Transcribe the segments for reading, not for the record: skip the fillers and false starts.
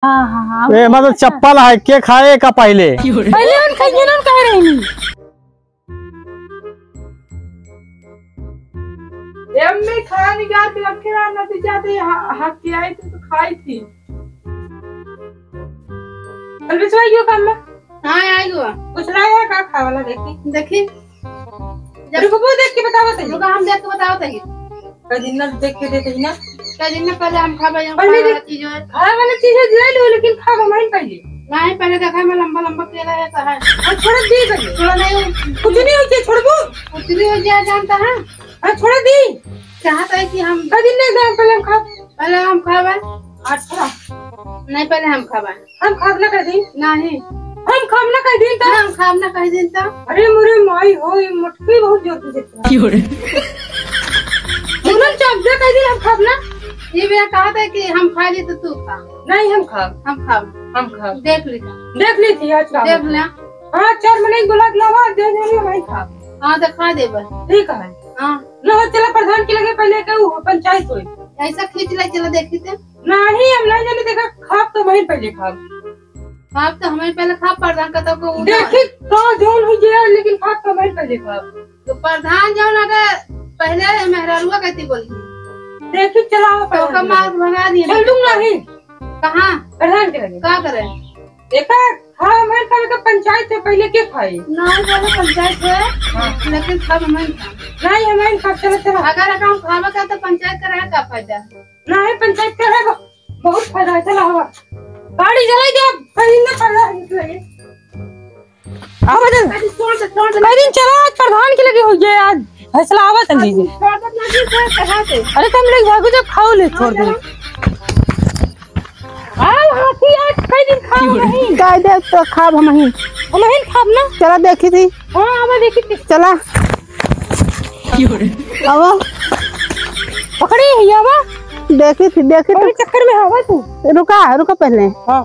हाँ हाँ हाँ ए मतलब चप्पल है के खाए का पहले पहले उन खाइए ना कह रही नहीं मैं खाना निकाल के रखे रहा नती जाते हाथ की आई थी तो खाई थी अलविसवा क्यों काम में हाँ आई हुआ कुछ लाया है का खा वाला देखी देखी जब को देख के बताओ तो रुका हम देख के बताओ तही कदिन देख के देते ही ना कहीं पहले हम खावे चीज है खाने वाली चीजें ले लो लेकिन खा मैं पहले नहीं पहले देखा मैं लंबा लंबा केला है तो है और छोड़ दी पहले थोड़ा नहीं कुछ नहीं हो जाए छोड़ दो कुछ भी हो जाए जानता है और छोड़ दी चाहता है कि हम कदिन नहीं दे पहले हम खावे अच्छा नहीं पहले हम खावे हम खाना कर दी नहीं हम खाना कर दी तो हम खाना कह दिन तो अरे मेरे माई हो ये मटकी बहुत जोती देती क्यों रे तुरंत चौक दे कह दी हम खाना ये मेरा कहा था कि हम खा ली तो तू खा नहीं हम खा हम खा देख ली थी आज देख लिया हाँ 4 महीने गुलाब लावा दे दे भाई खा हाँ तो खा दे बस ठीक है हाँ लो चला प्रधान के लगे पहले के पंचायत हुई ऐसा खींच ले चलो देखी थे नहीं हम नहीं जाने देखा खाप तो वहीं पहले खाप खाप तो हमें पहले खाप प्रधान का तो देखी तो जोन हो गया लेकिन खाप तो वहीं पहले खाप तो प्रधान जो ना पहले मेहरारुआ कहती बोली देखी चलाओ तो कमाल भगा दिए चल दूंगा नहीं कहाँ प्रधान के लगे क्या करे देखा खा मैं कल का पंचायत से पहले के खाई नहीं पहले पंचायत है लेकिन खाप हमें नहीं हमारे खाप चला चला अगर हम खावा का तो पंचायत का का फायदा नहीं पंचायत का है बहुत फायदा है चला हवा गाड़ी चलाई दे कहीं ना पड़ रहा है अब कई दिन चला आज प्रधान के लगे हो गया आज फैसला आवा कर लीजिए अरे तुम लोग भागो जब खाओ ले छोड़ दो आओ हाथी आज कई दिन खाओ नहीं गाय दे तो खाब हम ही खाब ना चला देखी थी हाँ आवा देखी थी चला क्यों रे आवा पकड़ी है आवा देखी थी चक्कर में हवा तू रुका पहले हाँ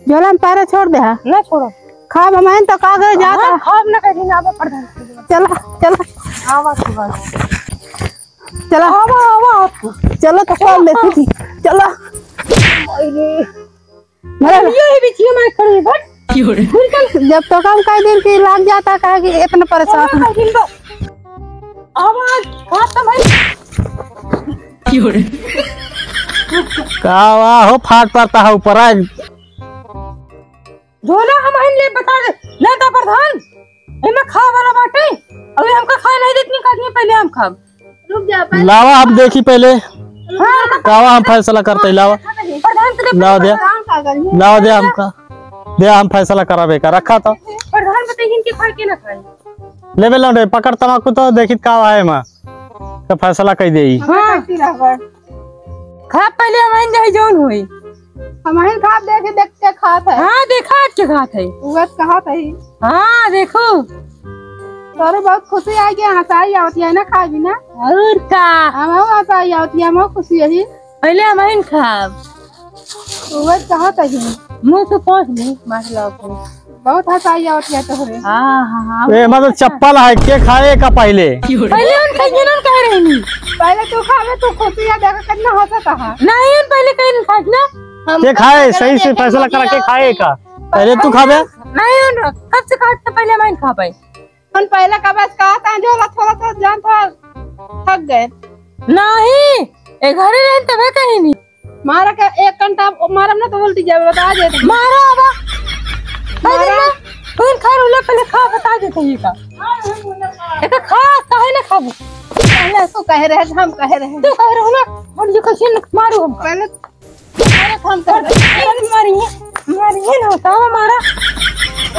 झोला में पैरा छोड़ दे हा ना छोड़ो खाब हमें तो का गए जाता हाँ, खाब ना कहीं आवा प्रधान चला आवा सुबह चला आवा चलो तो कॉल देखी थी चला ये ही बीच में खड़ी बट क्यों रे जब तो कम कई दिन की लग जाता कहे कि इतना परेशान आवाज खाता भाई क्यों रे का हो फाट पड़ता है ऊपर आज झोला हम ले बता दे ले तो प्रधान इमे खा वाला बाटे अभी हमका खाए नहीं देतनी काटनी पहले हम खाब रुक जा पहले लावा हम देखी पहले हां कावा हम फैसला करते लावा प्रधान के लाओ दे का करिए लाओ दे हमका दे हम फैसला कराबे का रखा तो प्रधान बताइए इनके खाए के ना खाए लेवे लौटे पकड़ तमाकू तो देखी का है मां का फैसला कह देई हां खा पहले हम जाई जोन हुई हमारे खाब देख के खात है हां देखा आज के खात है उगत कहा था हां देखो तोरे बहुत खुशी आई के हंसाई आवती है ना खाई ना और का हम हंसाई आवती है हम खुशी है पहले हम खाब उगत कहा था मुंह से पोंछ नहीं मार लो बहुत हंसाई आवती है तोरे हां ए मतलब चप्पल है के खाए का पहले पहले उन खाइए ना कह रही नहीं पहले तू खावे तू खुशी है देख कितना हंसता है नहीं उन पहले कहीं नहीं खाई ना के खाए सही से फैसला करा के खाए का पहले तू खाबे नहीं उन कब से खाते पहले मैं खा पाई हम पहले का बस कहा था जो थोड़ा सा जान था थक गए नहीं ए घरे रहे तबे कहीं नहीं मारा का 1 घंटा मारम ना तो बोलती जावे बता दे मारा आवा मारा कौन खा रोले पहले खा बता देते ये का एक खा काहे ना खाबू पहले तू कह रहे हम कह रहे तू कह रहे हो ना हम जो कैसे मारू हम पहले हम कर मारिए ना होता हमारा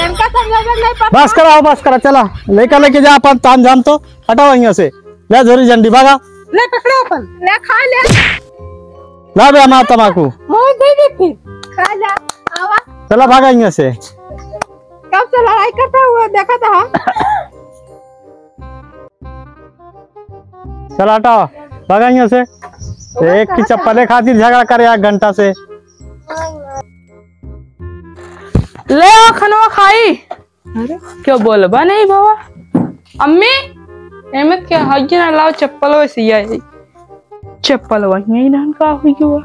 इनका समझ नहीं पता बस करा चला लेके जा अपन ताम जाम तो हटाओ यहाँ से ले झोरी झंडी भागा ले पकड़ो अपन ले खा ले ला बे हमारा तमाकू मोह दे दे फिर खा जा आवा चला भागा यहाँ से कब से लड़ाई करता हुआ देखा था चला हटाओ भागा यहाँ से एक की चप्पले खातिर झगड़ा करे 1 घंटा से ले खनवा खाई अरे क्या बोलबा नहीं बाबा अम्मी एमे क्या हज ना लाओ चप्पल वैसे आई चप्पल वही नहीं ढंग का हुई हुआ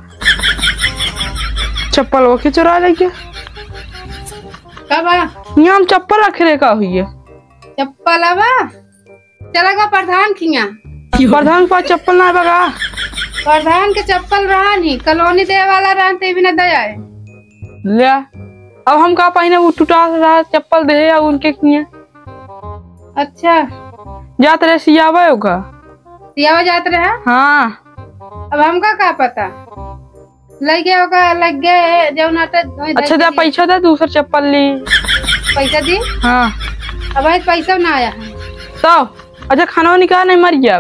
चप्पल वो के चुरा ले गया। कब यहाँ हम चप्पल रखे रे का हुई है। चप्पल अब चला गया प्रधान खिया। प्रधान के पास चप्पल ना बगा। प्रधान के चप्पल रहा नहीं, कॉलोनी दे वाला रहते भी न दया है। ले अब हम का पाई ना वो टूटा रहा चप्पल दे या उनके किए। अच्छा जात रहे सियावा होगा। सियावा जात रहे। हाँ अब हमका का पता लग गया होगा, लग गए जो नाटक। अच्छा दे पैसा दे दूसरा चप्पल ली। पैसा दी। हाँ अब आज पैसा ना आया है तो अच्छा खाना निकाल नहीं मर गया।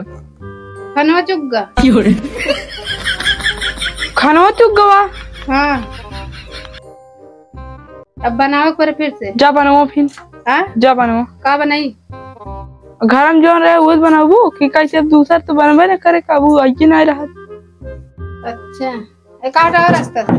खाना चुक गया। खाना चुक गवा। हाँ अब बनाओ पर फिर से। जा बनाओ फिर। हाँ जा बनाओ। का बनाई घर में जो रहे वो बनाबू कि कैसे दूसरा तो बनबे न करे काबू आई नहीं रहा। अच्छा एक आठ और रास्ता था।